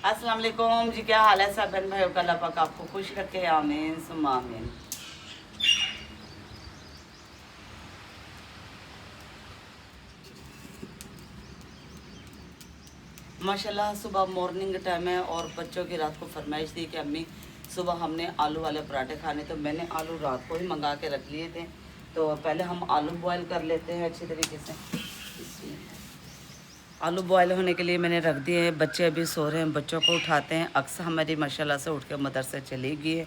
अस्सलाम वालेकुम जी, क्या हाल है सब बहन भाइयों का? अल्लाह पाक आपको खुश रखे, आमीन सुम्मा आमीन। माशाल्लाह सुबह मॉर्निंग टाइम है और बच्चों की रात को फरमाइश थी कि अम्मी सुबह हमने आलू वाले पराठे खाने, तो मैंने आलू रात को ही मंगा के रख लिए थे। तो पहले हम आलू बॉयल कर लेते हैं अच्छी तरीके से। आलू बॉयल होने के लिए मैंने रख दिए हैं। बच्चे अभी सो रहे हैं, बच्चों को उठाते हैं। अक्सर हमारी माशाल्लाह से उठ के मदरसे चली गई है।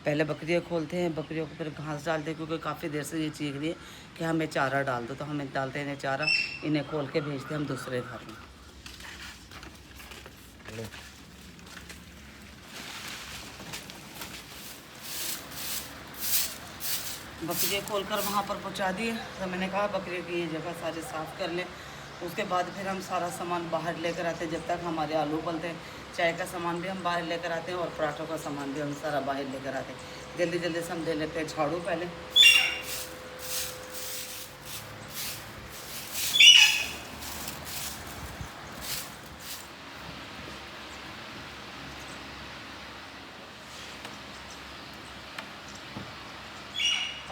पहले बकरियाँ खोलते हैं, बकरियों को फिर घास डालते हैं, क्योंकि काफ़ी देर से ये चीख रही है कि हमें चारा डाल दो, तो हम डालते हैं इन्हें चारा। इन्हें खोल के भेजते हैं हम दूसरे घर में। बकरियाँ खोलकर वहाँ पर पहुँचा दिए। तो मैंने कहा बकरियों की ये जगह सारी साफ़ कर लें। उसके बाद फिर हम सारा सामान बाहर लेकर आते हैं। जब तक हमारे आलू उबलते हैं, चाय का सामान भी हम बाहर लेकर आते हैं और पराठों का सामान भी हम सारा बाहर लेकर आते हैं। जल्दी जल्दी से हम दे लेते हैं झाड़ू पहले।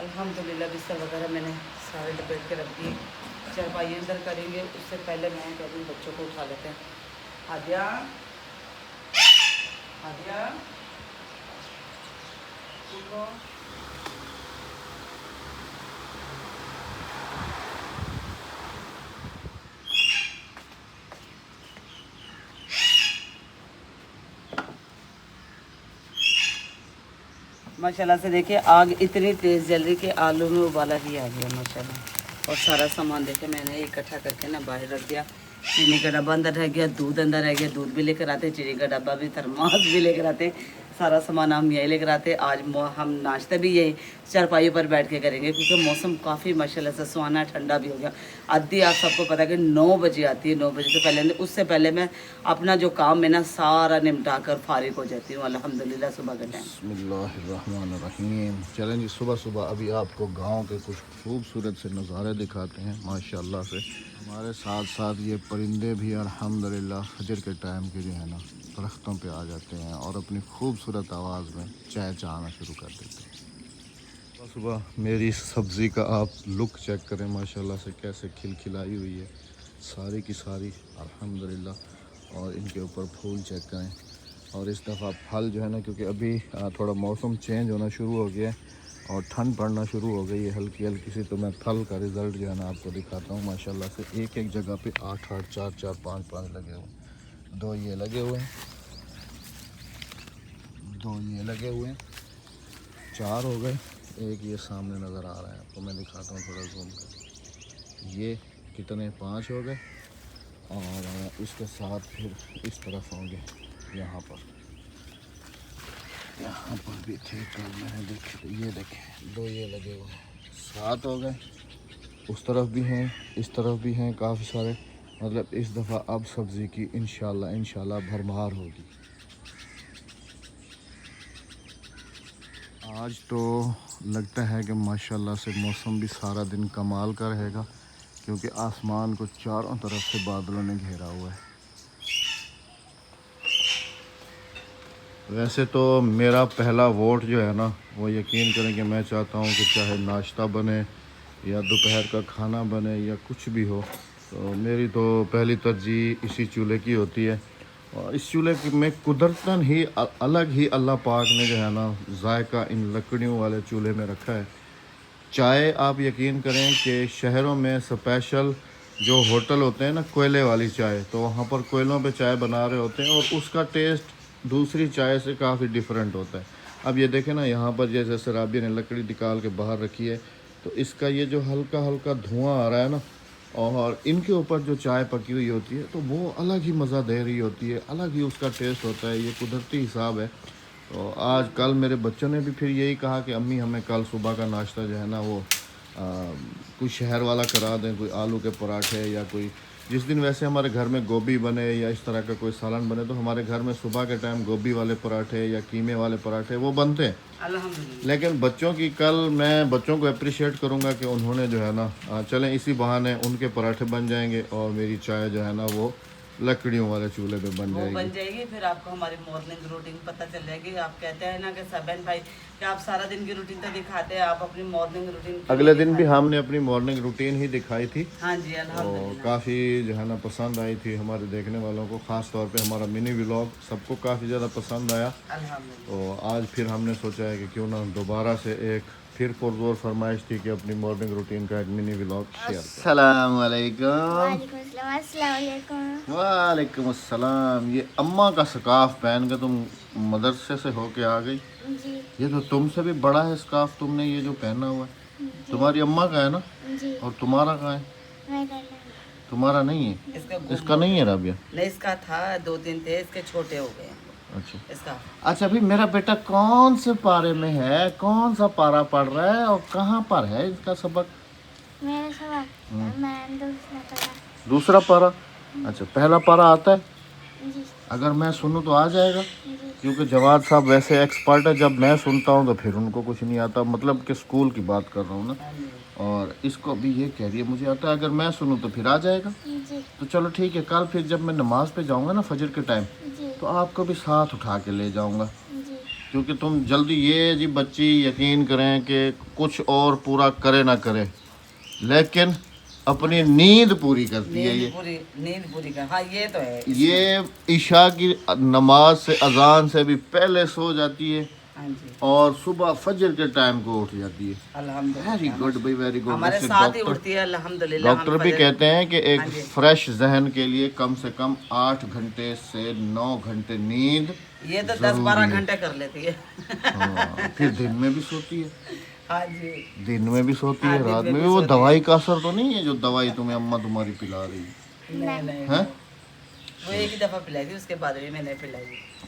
अल्हम्दुलिल्लाह बिस्तर वगैरह मैंने सारे लपेट के रख दिए। चारपाई अंदर करेंगे, उससे पहले मैं कभी बच्चों को उठा लेते हैं। हादिया, हादिया उठो। माशाल्लाह से देखिए आग इतनी तेज़ जल रही कि आलू में उबाला ही आ गया माशाल्लाह। और सारा सामान देखे मैंने इकट्ठा करके ना बाहर रख दिया। चीनी का डब्बा अंदर रह गया, दूध अंदर रह गया, दूध भी लेकर आते, चीनी का डब्बा भी, थर्मास भी लेकर आते। सारा सामान हम यही लेकर आते। आज हम नाश्ता भी यही चारपाई पर बैठ के करेंगे, क्योंकि मौसम काफ़ी माशाल्लाह से सुहाना ठंडा भी हो गया। आधी आप सबको पता है कि 9 बजे आती है, 9 बजे से पहले, उससे पहले मैं अपना जो काम है ना सारा निपटा कर फारिग हो जाती हूँ अल्हम्दुलिल्लाह सुबह के टाइम। बिस्मिल्लाहिर्रहमानिर्रहीम। चलें जी, सुबह सुबह अभी आपको गांव के कुछ खूबसूरत से नज़ारे दिखाते हैं माशाल्लाह से। हमारे साथ साथ ये परिंदे भी अल्हम्दुलिल्लाह फजर के टाइम के जो है ना दरख्तों पे आ जाते हैं और अपनी खूबसूरत आवाज़ में चहचहाना शुरू कर देते हैं। सुबह सुबह मेरी सब्ज़ी का आप लुक चेक करें माशाल्लाह से, कैसे खिलखिलाई हुई है सारी की सारी अल्हम्दुलिल्लाह। और इनके ऊपर फूल चेक करें। और इस दफ़ा फल जो है ना, क्योंकि अभी थोड़ा मौसम चेंज होना शुरू हो गया है और ठंड पड़ना शुरू हो गई है हल्की हल्की सी, तो मैं फल का रिज़ल्ट जो है ना आपको दिखाता हूँ माशाल्लाह से। एक एक जगह पे 8-8, 4-4, 5-5 लगे हुए। 2 ये लगे हुए हैं, 2 ये लगे हुए हैं, 4 हो गए। एक ये सामने नज़र आ रहा है आपको, मैं दिखाता हूँ थोड़ा जूम कर। ये कितने 5 हो गए। और इसके साथ फिर इस तरफ होंगे, यहाँ पर भी थे कल मैंने देखे। ये देखें 2 ये लगे हुए हैं, 7 हो गए। उस तरफ भी हैं, इस तरफ भी हैं काफ़ी सारे। मतलब इस दफ़ा अब सब्ज़ी की इंशाल्लाह भरमार होगी। आज तो लगता है कि माशाल्लाह से मौसम भी सारा दिन कमाल का रहेगा, क्योंकि आसमान को चारों तरफ से बादलों ने घेरा हुआ है। वैसे तो मेरा पहला वोट जो है ना, वो यकीन करें कि मैं चाहता हूँ कि चाहे नाश्ता बने या दोपहर का खाना बने या कुछ भी हो, तो मेरी तो पहली तरजीह इसी चूल्हे की होती है। और इस चूल्हे में कुदरतन ही अलग ही अल्लाह पाक ने जो है ना जायका इन लकड़ियों वाले चूल्हे में रखा है। चाय आप यकीन करें कि शहरों में स्पेशल जो होटल होते हैं ना कोयले वाली चाय, तो वहाँ पर कोयलों पे चाय बना रहे होते हैं और उसका टेस्ट दूसरी चाय से काफ़ी डिफरेंट होता है। अब ये देखें ना, यहाँ पर जैसे शराबी ने लकड़ी निकाल के बाहर रखी है, तो इसका ये जो हल्का हल्का धुआं आ रहा है ना, और इनके ऊपर जो चाय पकी हुई होती है, तो वो अलग ही मज़ा दे रही होती है, अलग ही उसका टेस्ट होता है। ये कुदरती हिसाब है। तो आज कल मेरे बच्चों ने भी फिर यही कहा कि अम्मी हमें कल सुबह का नाश्ता जो है ना वो कोई शहर वाला करा दें, कोई आलू के पराठे या कोई, जिस दिन वैसे हमारे घर में गोभी बने या इस तरह का कोई सालन बने, तो हमारे घर में सुबह के टाइम गोभी वाले पराठे या कीमे वाले पराठे वो बनते हैं अल्हम्दुलिल्लाह। लेकिन बच्चों की कल मैं बच्चों को अप्रिशिएट करूँगा कि उन्होंने जो है ना चलें इसी बहाने उनके पराठे बन जाएंगे और मेरी चाय जो है ना वो लकड़ियों वाले चूल्हे पे बन वो जाएगी। बन जाएगी। फिर आपको हमारी मॉर्निंग रूटीन पता चल जाएगी। आप कहते हैं ना कि सबन भाई कि आप सारा दिन की रूटीन तो दिखाते हैं, आप अपनी मॉर्निंग रूटीन अगले दिन भी हमने अपनी मॉर्निंग रूटीन ही दिखाई थी हाँ जी और अल्हम्दुलिल्लाह। काफ़ी जो है ना पसंद आई थी हमारे देखने वालों को। ख़ास तौर पे हमारा मिनी व्लॉग सबको काफ़ी ज़्यादा पसंद आया। अल्हम्दुलिल्लाह। तो आज फिर हमने सोचा है कि क्यों ना दोबारा से एक फिर पुरजोर फरमाइश थी कि अपनी मॉर्निंग रूटीन का एक मिनी व्लॉग शेयर करें। अस्सलाम वालेकुम। वालेकुम अस्सलाम। ये अम्मा का स्कार्फ पहन के तुम मदरसे से होके आ गई। जी ये तो तुमसे भी बड़ा है स्कार्फ तुमने ये जो पहना हुआ है। तुम्हारी अम्मा का है ना? जी और तुम्हारा कहाँ है? मैं कर लूँगी। तुम्हारा नहीं है? इसका इसका नहीं है राबिया? नहीं, इसका था 2-3 थे, इसके छोटे हो गए हैं अच्छा इसका। अच्छा। अभी मेरा बेटा कौन से पारे में है, कौन सा पारा पढ़ रहा है और कहाँ पर है इसका सबक? मेरा सबक मैं दूसरा करा। दूसरा पारा? अच्छा, पहला पारा आता है? जी अगर मैं सुनूं तो आ जाएगा? जी क्योंकि जवाद साहब वैसे एक्सपर्ट है, जब मैं सुनता हूँ तो फिर उनको कुछ नहीं आता। मतलब कि स्कूल की बात कर रहा हूँ ना। हाँ जी। और इसको अभी ये कह रही है मुझे आता है, अगर मैं सुनूं तो फिर आ जाएगा। जी तो चलो ठीक है, कल फिर जब मैं नमाज पे जाऊँगा ना फजर के टाइम, जी तो आपको भी साथ उठा के ले जाऊँगा। जी क्योंकि तुम जल्दी, ये जी बच्ची यकीन करें कि कुछ और पूरा करे ना करे लेकिन अपनी नींद पूरी करती है। नींद पूरी कर। हाँ ये तो है। ये इशा की नमाज से, अजान से भी पहले सो जाती है हाँ जी और सुबह फजर के टाइम को उठ जाती है। अल्हम्दुलिल्लाह। वेरी गुड भाई, वेरी गुड। हमारे वैसे साथ ही उठती है अल्हम्दुलिल्लाह। डॉक्टर भी कहते हैं कि एक हाँ जी। फ्रेश जहन के लिए कम से कम 8 घंटे से 9 घंटे नींद। ये तो 10-12 घंटे कर लेती है। हाँ, फिर दिन में भी सोती है। हाँ जी दिन में भी सोती हाँ, है, दिन रात में में भी भी। वो सोती दवाई का असर तो नहीं है जो दवाई तुम्हें अम्मा तुम्हारी पिला रही है? नहीं नहीं, हैं? वो एक ही दफ़ा पिलाई थी, उसके बाद भी मैंने पिलाई।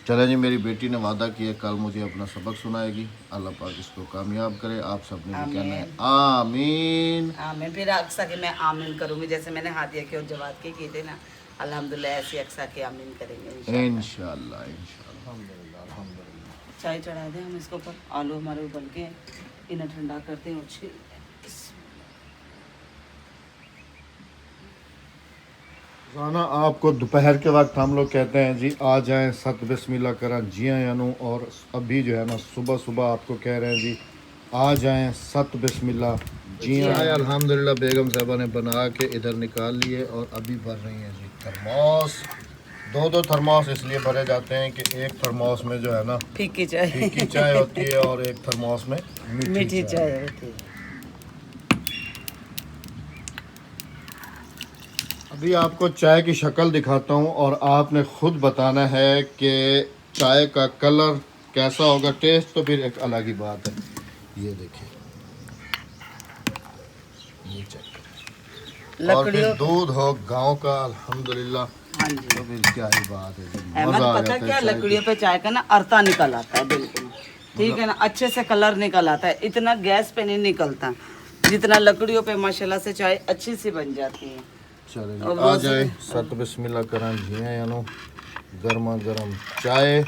चले जी, मेरी बेटी ने वादा किया कल मुझे अपना सबक सुनाएगी। अल्लाह पाक इसको कामयाब करे। आप सबने भी कहना है आमीन। आमीन। फिर अक्सा के मैं आमीन करूँगी, जैसे मैंने हादिया के और जवाद के किए थे ना, अल्हम्दुलिल्लाह ऐसे अक्सा के आमीन करेंगे इंशाअल्लाह। इंशाल्लाह इंशाल्लाह। अल्हम्दुलिल्लाह। चाय चढ़ा दें हम इसके ऊपर। आलू हमारे उबल के, इन्हें ठंडा करते हैं और छील। राना, आपको दोपहर के वक्त हम लोग कहते हैं जी आ जाएं, सत बिस्मिल्लाह करें जी यानू। और अभी जो है ना सुबह सुबह आपको कह रहे हैं जी आ जाएं, सत बिस्मिल्लाह जी। अल्हम्दुलिल्लाह बेगम साहबा ने बना के इधर निकाल लिए और अभी भर रही हैं जी थर्मोस। दो थर्मोस इसलिए भरे जाते हैं कि एक थर्मोस में जो है ना फीकी चाय, फीकी चाय होती है और एक थर्मोस में मीठी चाय होती है। अभी आपको चाय की शक्ल दिखाता हूँ और आपने खुद बताना है कि चाय का कलर कैसा होगा। टेस्ट तो फिर एक अलग ही बात है। ये देखिए, ये चेक करें। और फिर दूध हो गांव का अल्हम्दुलिल्लाह। हाँ जी। तो फिर क्या ही बात है, अहमद मजा आ पता जाता क्या, है चाय लकड़ियों पे चाय का ना अर्ता निकल आता है बिल्कुल, ठीक है ना, अच्छे से कलर निकल आता है। इतना गैस पे नहीं निकलता जितना लकड़ियों पे माशाल्लाह से चाय अच्छी सी बन जाती है। चले जी, आ जाए, सत बिस्मिल्लाह करें जी यानो गर्मा गर्म चाय।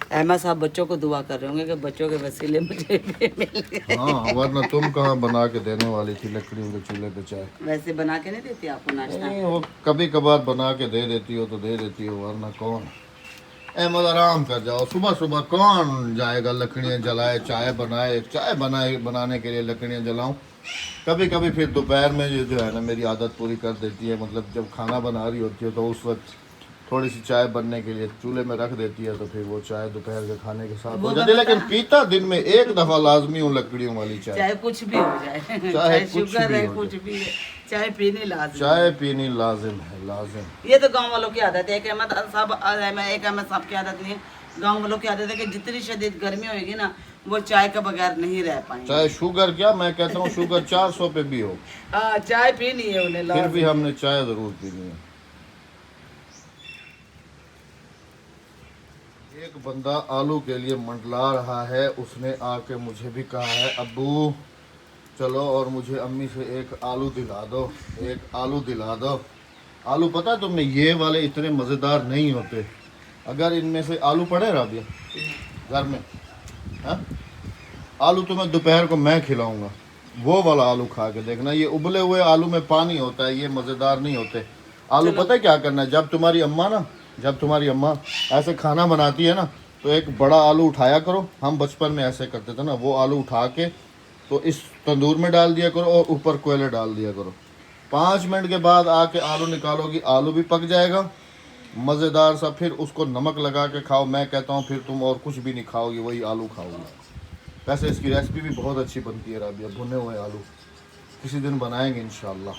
अहमद साहब बच्चों को दुआ कर रहे होंगे कि बच्चों के वसीले मुझे भी मिल गए। हाँ, वरना तुम कहाँ बना के देने वाली थी लकड़ियों के चूल्हे पे चाय? वैसे बना के नहीं देती आपको नाश्ता? नहीं, वो कभी कभार बना के दे देती हो तो दे देती हो, वरना कौन। अहमद आराम कर जाओ, सुबह सुबह कौन जाएगा लकड़ियाँ जलाए, चाय बनाए। चाय बनाने के लिए लकड़ियाँ जलाऊं कभी कभी। फिर दोपहर में ये जो है ना मेरी आदत पूरी कर देती है। मतलब जब खाना बना रही होती है तो उस वक्त थोड़ी सी चाय बनने के लिए चूल्हे में रख देती है, तो फिर वो चाय दोपहर के खाने के साथ हो जाती है। लेकिन पीता दिन में एक दफ़ा लाजमी हूँ लकड़ियों वाली चाय। चाहे कुछ भी हो जाए, चाहे कुछ शुगर भी है, हो कुछ भी है, चाय पीनी लाजमी। चाय पीनी लाजिम है, लाजिम। ये तो गांव वालों की आदत है। एक अहमद साहब की आदत नहीं है, गांव वालों की आदत है कि जितनी शदीद गर्मी होगी ना वो चाय के बगैर नहीं रह पाएंगे। चाहे शुगर क्या, मैं कहता हूँ शुगर 400 पे भी हो, हाँ चाय पीनी है उन्हें फिर लाजमी। भी हमने चाय जरूर पीनी है। एक बंदा आलू के लिए मंडला रहा है, उसने आके मुझे भी कहा है अब्बू चलो और मुझे अम्मी से एक आलू दिला दो, एक आलू दिला दो। आलू पता है तुमने ये वाले इतने मज़ेदार नहीं होते। अगर इनमें से आलू पड़े राबिया घर में, हाँ, आलू तुम्हें दोपहर को मैं खिलाऊंगा, वो वाला आलू खा के देखना। ये उबले हुए आलू में पानी होता है, ये मज़ेदार नहीं होते। आलू पता है क्या करना है, जब तुम्हारी अम्मा ऐसे खाना बनाती है ना, तो एक बड़ा आलू उठाया करो। हम बचपन में ऐसे करते थे ना, वो आलू उठा के तो इस तंदूर में डाल दिया करो और ऊपर कोयले डाल दिया करो। 5 मिनट के बाद आके आलू निकालोगी, आलू भी पक जाएगा मज़ेदार सा। फिर उसको नमक लगा के खाओ। मैं कहता हूँ फिर तुम और कुछ भी नहीं खाओगी, वही आलू खाओगी। वैसे इसकी रेसिपी भी बहुत अच्छी बनती है राबिया, भुने हुए आलू। किसी दिन बनाएंगे इंशाल्लाह,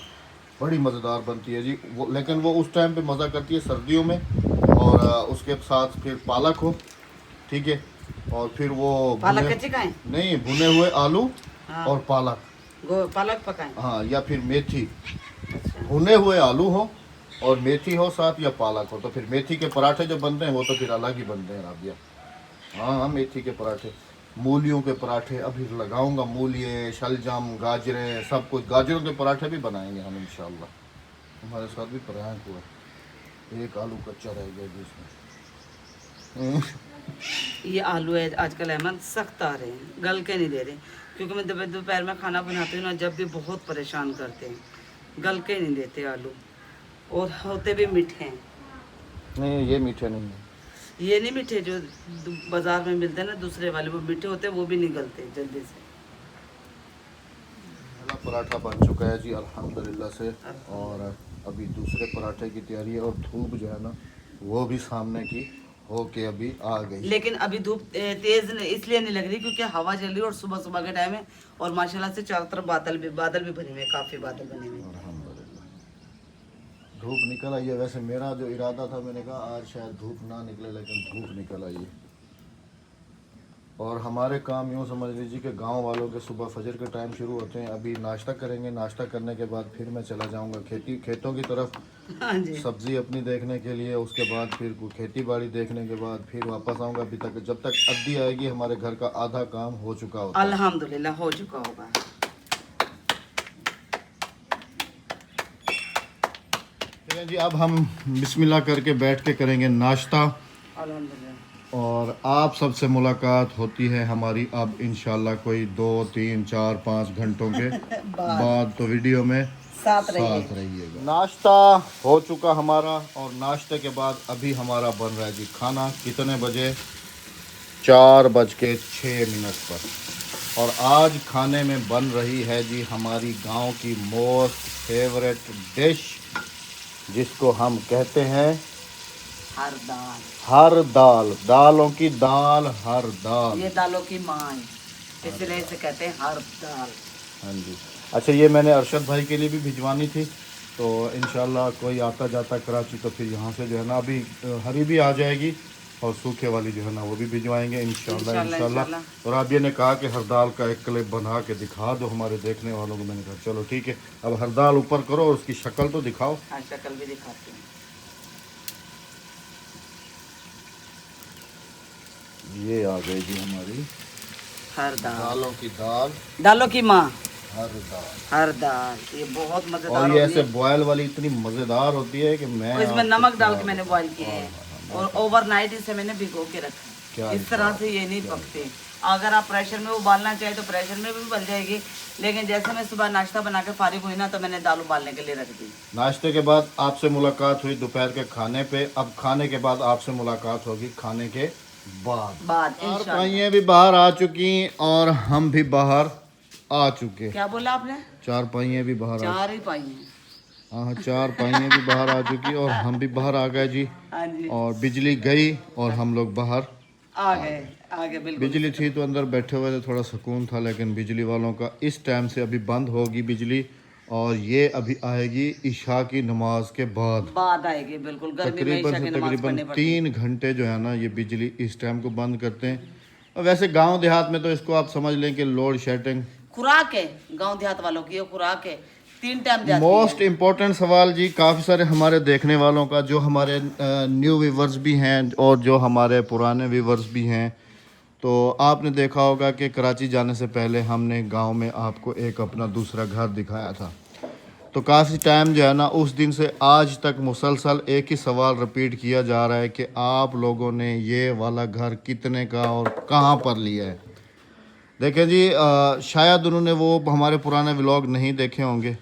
बड़ी मज़ेदार बनती है जी वो। लेकिन वो उस टाइम पे मज़ा करती है सर्दियों में। और उसके साथ फिर पालक हो, ठीक है, और फिर वो पालक भुने, कच्ची खाएं? नहीं, भुने हुए आलू हाँ। और पालक, पालक पकाएं। हाँ, या फिर मेथी। अच्छा। भुने हुए आलू हो और मेथी हो साथ, या पालक हो। तो फिर मेथी के पराठे जो बनते हैं वो तो फिर अलग ही बनते हैं राबिया। हाँ हाँ, मेथी के पराठे, मूलियों के पराठे अभी लगाऊंगा। मूलिये, शलजम, गाजरें, सब कुछ। गाजरों के पराठे भी बनाएंगे हम इंशाल्लाह। हमारे साथ भी प्रयास हुआ, एक आलू कच्चा रह गया जी इसमें। ये आलू है आजकल अहमद सख्त आ रहे हैं, गल के नहीं दे रहे। क्योंकि मैं दोपहर में खाना बनाती हूँ ना, जब भी बहुत परेशान करते हैं, गल के नहीं देते आलू, और होते भी मीठे हैं। नहीं, ये मीठे नहीं है। ये नहीं मीठे जो बाजार में मिलते हैं ना दूसरे वाले, वो मीठे होते हैं, वो भी नहीं गलते जल्दी से। पहला पराठा बन चुका है जी अल्हम्दुलिल्लाह से, और अभी दूसरे पराठे की तैयारी है। और धूप जो है ना, वो भी सामने की हो के अभी आ गई। लेकिन अभी धूप तेज इसलिए नहीं लग रही क्योंकि हवा चल रही है और सुबह सुबह के टाइम है, और माशाल्लाह से चारों तरफ बादल भी बने हुए हैं, काफी बादल बने हुए हैं। अल्हम्दुलिल्लाह धूप निकल आई है। वैसे मेरा जो इरादा था, मैंने कहा आज शायद धूप ना निकले, लेकिन धूप निकल आई है। और हमारे काम यूँ समझ लीजिए कि गांव वालों के सुबह फजर के टाइम शुरू होते हैं। अभी नाश्ता करेंगे, नाश्ता करने के बाद फिर मैं चला जाऊंगा खेतों की तरफ, हाँ जी। सब्जी अपनी देखने के लिए। उसके बाद फिर खेती बाड़ी देखने के बाद फिर वापस आऊँगा। अभी तक जब तक अद्दी आएगी हमारे घर का आधा काम हो चुका होता है। अल्हम्दुलिल्लाह हो चुका होगा। ठीक है जी, अब हम बिस्मिल्लाह करके बैठ के करेंगे नाश्ता। अल्हम्दुलिल्लाह। और आप सबसे मुलाकात होती है हमारी अब इंशाल्लाह कोई 2, 3, 4, 5 घंटों के बाद। तो वीडियो में साथ रहिएगा। नाश्ता हो चुका हमारा, और नाश्ते के बाद अभी हमारा बन रहा है जी खाना। कितने बजे? 4:06 पर। और आज खाने में बन रही है जी हमारी गांव की मोस्ट फेवरेट डिश, जिसको हम कहते हैं हर दाल। दालों की दाल, हर दाल। ये दालों की माँ है, इसलिए इसे कहते हैं हर दाल। हाँ जी। अच्छा, ये मैंने अरशद भाई के लिए भी भिजवानी थी, तो इंशाल्लाह कोई आता जाता कराची तो फिर यहाँ से जो है ना, अभी हरी भी आ जाएगी और सूखे वाली जो है ना वो भी भिजवाएंगे इंशाल्लाह। और आप ये ने कहा कि हर दाल का एक क्लिप बना के दिखा दो हमारे देखने वालों को। मैंने कहा चलो ठीक है, अब हर दाल ऊपर करो और उसकी शक्ल तो दिखाओ। हाँ, शक्ल भी दिखाते हैं। ये आ गई जी हमारी हर दाल, दालों की दाल, दालों की माँ, हर दाल। हर दाल। ये बहुत मजेदार और ये होती ऐसे है। बॉयल वाली इतनी मज़ेदार होती है कि मैं और इसमें आपको नमक डाल क्या के मैंने बताऊं। बॉईल किए हैं, और ओवरनाइट इसे मैंने भिगो के रखा। क्या इस तरह से ये नहीं पकते। अगर आप प्रेशर में उबालना चाहे तो प्रेशर में भी बन जाएगी, लेकिन जैसे मैं सुबह नाश्ता बना के फारिग हुई ना, तो मैंने दाल उबालने के लिए रख दी। नाश्ते के बाद आपसे मुलाकात हुई दोपहर के खाने पे। अब खाने के बाद आपसे मुलाकात होगी खाने के बाद। इंशाल्लाह। पाइयाँ भी बाहर आ चुकी और हम भी बाहर आ चुके। क्या बोला आपने? 4 पाइयाँ भी बाहर आ, 4 ही पाई हैं। हाँ 4 पाइयाँ भी बाहर आ चुकी और हम भी बाहर आ गए जी। हाँ जी, और बिजली गई और हम लोग बाहर आ गए बिल्कुल। बिजली थी तो अंदर बैठे हुए थे, थोड़ा सुकून था। लेकिन बिजली वालों का इस टाइम से अभी बंद होगी बिजली, और ये अभी आएगी इशा की नमाज के बाद आएगी बिल्कुल। गर्मी में तकरीबन ईशा से की नमाज तकरीबन पढ़नी पड़ती है। 3 घंटे जो है ना ये बिजली इस टाइम को बंद करते हैं। और वैसे गांव देहात में तो इसको आप समझ लें कि लोड शेडिंग खुराक है गांव देहात वालों की, ये खुराक है, 3 टाइम जाती मोस्ट है। इम्पोर्टेंट सवाल जी काफ़ी सारे हमारे देखने वालों का, जो हमारे न्यू व्यूवर्स भी हैं और जो हमारे पुराने व्यूवर्स भी हैं। तो आपने देखा होगा कि कराची जाने से पहले हमने गांव में आपको एक अपना दूसरा घर दिखाया था। तो काफ़ी टाइम जो है ना, उस दिन से आज तक मुसलसल एक ही सवाल रिपीट किया जा रहा है कि आप लोगों ने ये वाला घर कितने का और कहाँ पर लिया है। देखें जी, शायद उन्होंने वो हमारे पुराने व्लॉग नहीं देखे होंगे,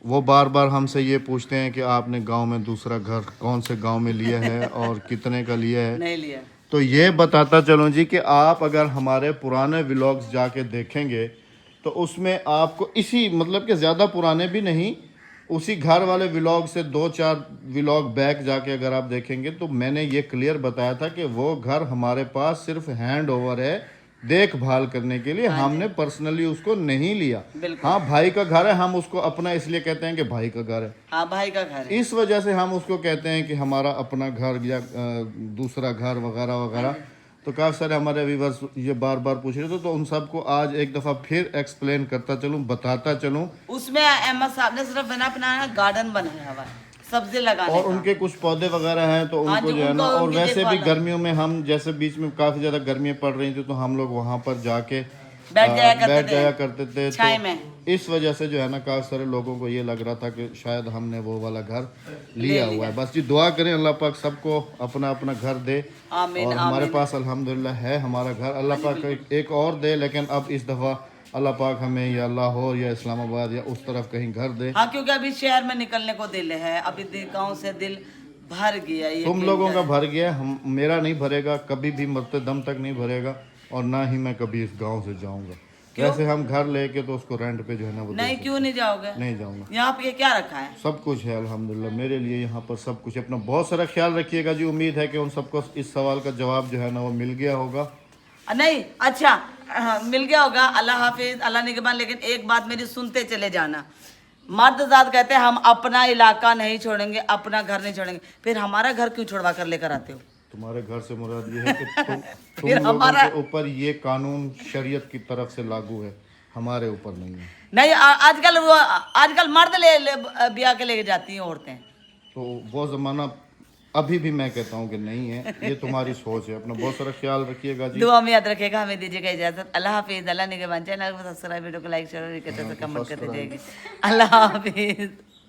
वो बार बार हमसे ये पूछते हैं कि आपने गांव में दूसरा घर कौन से गांव में लिया है और कितने का लिया है। नहीं लिया। तो ये बताता चलूँ जी कि आप अगर हमारे पुराने व्लॉग्स जाके देखेंगे तो उसमें आपको इसी मतलब कि ज़्यादा पुराने भी नहीं, उसी घर वाले व्लॉग से 2-4 व्लॉग बैक जाके अगर आप देखेंगे तो मैंने ये क्लियर बताया था कि वो घर हमारे पास सिर्फ हैंड ओवर है, देखभाल करने के लिए। हमने पर्सनली उसको नहीं लिया। बिल्कुल। हाँ, भाई का घर है, हम उसको अपना इसलिए कहते हैं कि भाई का घर है, हाँ भाई का घर है। इस वजह से हम उसको कहते हैं कि हमारा अपना घर या दूसरा घर वगैरह वगैरह। तो काफ़ी सारे हमारे व्यूअर्स ये बार बार पूछ रहे थे, तो उन सबको आज एक दफ़ा फिर एक्सप्लेन करता चलूँ, बताता चलूँ। उसमें अहमद साहब ने सिर्फ है ना अपना गार्डन बनाया हुआ है, सब्जी लगाने और का। उनके कुछ पौधे वगैरह हैं तो हाँ उनको जी, जो है ना, उनको और उनकी वैसे भी देखभाल है। गर्मियों में हम जैसे बीच में काफ़ी ज़्यादा गर्मियाँ पड़ रही थी तो हम लोग वहाँ पर जाके बैठ जाया करते थे। छाई तो में। इस वजह से जो है ना काफ़ी सारे लोगों को ये लग रहा था कि शायद हमने वो वाला घर लिया हुआ है। बस जी दुआ करें अल्लाह पाक सबको अपना अपना घर दे। आमीन, और हमारे आमीन। पास अल्हम्दुलिल्लाह है हमारा घर, अल्लाह पाक एक और दे, लेकिन अब इस दफ़ा अल्लाह पाक हमें या लाहौर या इस्लामाबाद या उस तरफ कहीं घर दे। हाँ, क्योंकि अभी शहर में निकलने को दिल है, अभी गांव से दिल भर गया। ये तुम लोगों का भर गया, हम मेरा नहीं भरेगा, कभी भी मरते दम तक नहीं भरेगा, और ना ही मैं कभी इस गांव से जाऊंगा। वैसे हम घर लेके तो उसको रेंट पे जो है ना वो नहीं, क्यों नहीं जाओगे? नहीं जाऊंगा। यहाँ पे क्या रखा है? सब कुछ है अल्हम्दुलिल्लाह मेरे लिए यहाँ पर सब कुछ है। अपना बहुत सारा ख्याल रखिएगा जी। उम्मीद है कि उन सबको इस सवाल का जवाब जो है ना वो मिल गया होगा। नहीं, अच्छा, मिल गया होगा। अल्लाह हाफिज, अल्लाह निगहबान। लेकिन एक बात मेरी सुनते चले जाना, मर्द जात कहते हैं हम अपना इलाका नहीं छोड़ेंगे, अपना घर नहीं छोड़ेंगे। फिर हमारा घर क्यों छुड़वा कर लेकर आते हो? तुम्हारे घर से मुराद ये है कि तुम फिर लोगों हमारा- के ऊपर ये कानून शरीयत की तरफ से लागू है, हमारे ऊपर नहीं है। नहीं, आजकल मर्द ले ब्याह के लेके जाती हैं औरतें। तो वो ज़माना अभी भी मैं कहता हूँ कि नहीं है, ये तुम्हारी सोच है। अपना बहुत सारा ख्याल रखिएगा जी। दुआ में याद रखेगा। हमें दीजिएगा इजाजत। अल्लाह हाफिज, अल्लाह निगहबान। चैनल को सब्सक्राइब, वीडियो को लाइक शेयर और कमेंट करते जाएगी। अल्लाह हाफिज।